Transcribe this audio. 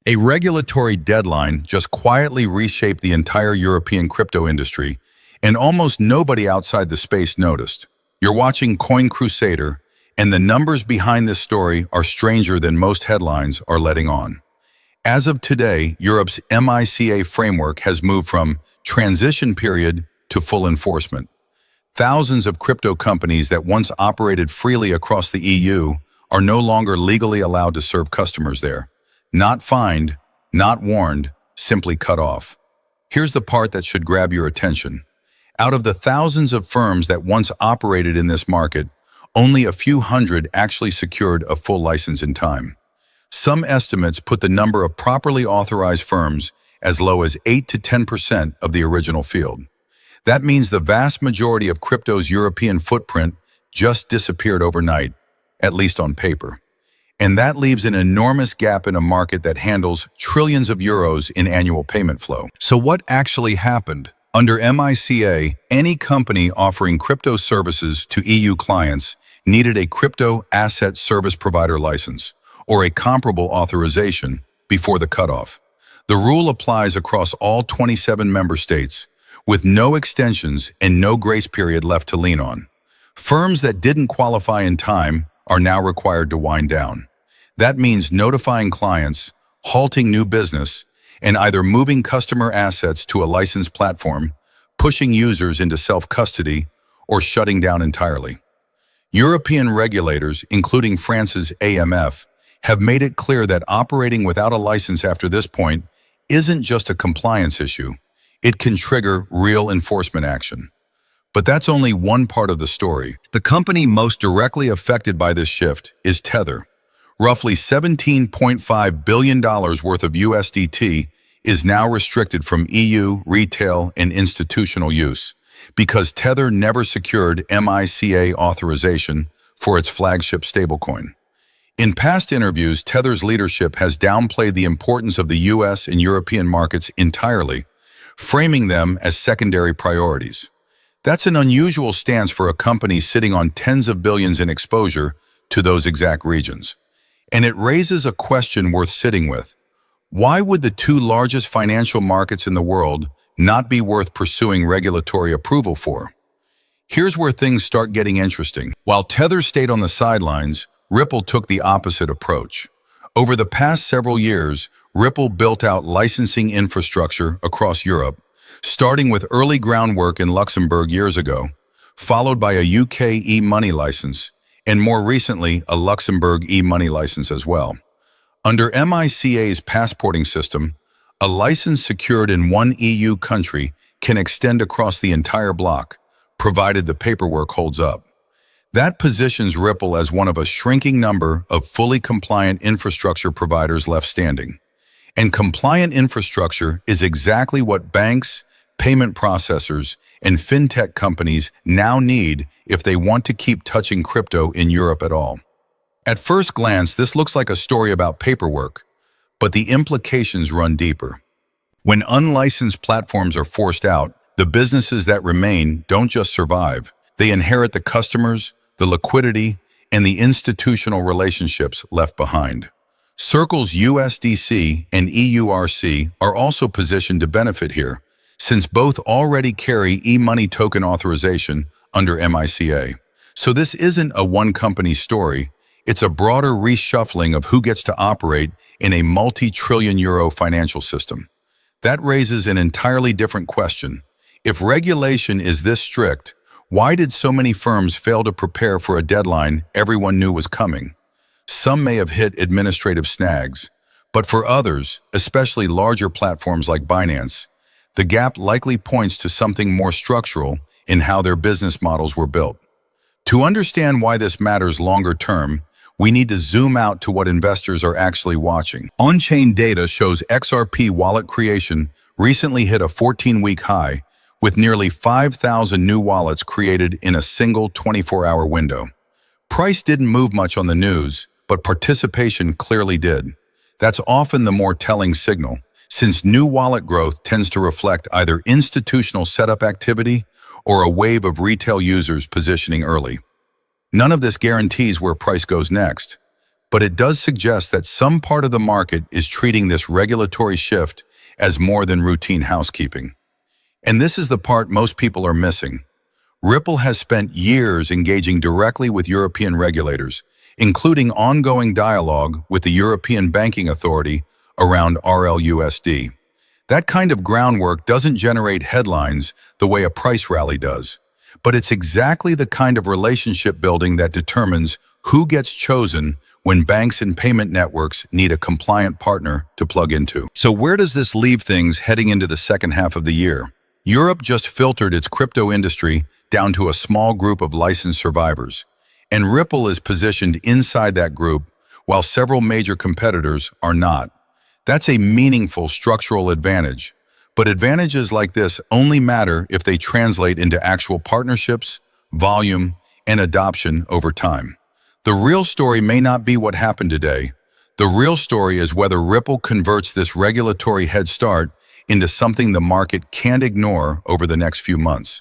A regulatory deadline just quietly reshaped the entire European crypto industry, and almost nobody outside the space noticed. You're watching Coin Crusader, and the numbers behind this story are stranger than most headlines are letting on. As of today, Europe's MiCA framework has moved from transition period to full enforcement. Thousands of crypto companies that once operated freely across the EU are no longer legally allowed to serve customers there. Not fined, not warned, simply cut off. Here's the part that should grab your attention. Out of the thousands of firms that once operated in this market, only a few hundred actually secured a full license in time. Some estimates put the number of properly authorized firms as low as 8 to 10% of the original field. That means the vast majority of crypto's European footprint just disappeared overnight, at least on paper. And that leaves an enormous gap in a market that handles trillions of euros in annual payment flow. So what actually happened? Under MiCA, any company offering crypto services to EU clients needed a crypto asset service provider license, or a comparable authorization, before the cutoff. The rule applies across all 27 member states, with no extensions and no grace period left to lean on. Firms that didn't qualify in time are now required to wind down. That means notifying clients, halting new business, and either moving customer assets to a licensed platform, pushing users into self-custody, or shutting down entirely. European regulators, including France's AMF, have made it clear that operating without a license after this point isn't just a compliance issue. It can trigger real enforcement action. But that's only one part of the story. The company most directly affected by this shift is Tether. Roughly $17.5 billion worth of USDT is now restricted from EU, retail, and institutional use because Tether never secured MiCA authorization for its flagship stablecoin. In past interviews, Tether's leadership has downplayed the importance of the US and European markets entirely, framing them as secondary priorities. That's an unusual stance for a company sitting on tens of billions in exposure to those exact regions. And it raises a question worth sitting with. Why would the two largest financial markets in the world not be worth pursuing regulatory approval for? Here's where things start getting interesting. While Tether stayed on the sidelines, Ripple took the opposite approach. Over the past several years, Ripple built out licensing infrastructure across Europe, starting with early groundwork in Luxembourg years ago, followed by a UK e-money license, and more recently, a Luxembourg e-money license as well. Under MiCA's passporting system, a license secured in one EU country can extend across the entire bloc, provided the paperwork holds up. That positions Ripple as one of a shrinking number of fully compliant infrastructure providers left standing. And compliant infrastructure is exactly what banks, payment processors, and fintech companies now need if they want to keep touching crypto in Europe at all. At first glance, this looks like a story about paperwork, but the implications run deeper. When unlicensed platforms are forced out, the businesses that remain don't just survive. They inherit the customers, the liquidity, and the institutional relationships left behind. Circle's USDC and EURC are also positioned to benefit here, since both already carry e-money token authorization under MiCA. So this isn't a one-company story, it's a broader reshuffling of who gets to operate in a multi-trillion euro financial system. That raises an entirely different question. If regulation is this strict, why did so many firms fail to prepare for a deadline everyone knew was coming? Some may have hit administrative snags, but for others, especially larger platforms like Binance, the gap likely points to something more structural in how their business models were built. To understand why this matters longer term, we need to zoom out to what investors are actually watching. On-chain data shows XRP wallet creation recently hit a 14-week high, with nearly 5,000 new wallets created in a single 24-hour window. Price didn't move much on the news, but participation clearly did. That's often the more telling signal, since new wallet growth tends to reflect either institutional setup activity or a wave of retail users positioning early. None of this guarantees where price goes next, but it does suggest that some part of the market is treating this regulatory shift as more than routine housekeeping. And this is the part most people are missing. Ripple has spent years engaging directly with European regulators, including ongoing dialogue with the European Banking Authority around RLUSD. That kind of groundwork doesn't generate headlines the way a price rally does, but it's exactly the kind of relationship building that determines who gets chosen when banks and payment networks need a compliant partner to plug into. So where does this leave things heading into the second half of the year? Europe just filtered its crypto industry down to a small group of licensed survivors, and Ripple is positioned inside that group while several major competitors are not. That's a meaningful structural advantage, but advantages like this only matter if they translate into actual partnerships, volume, and adoption over time. The real story may not be what happened today. The real story is whether Ripple converts this regulatory head start into something the market can't ignore over the next few months.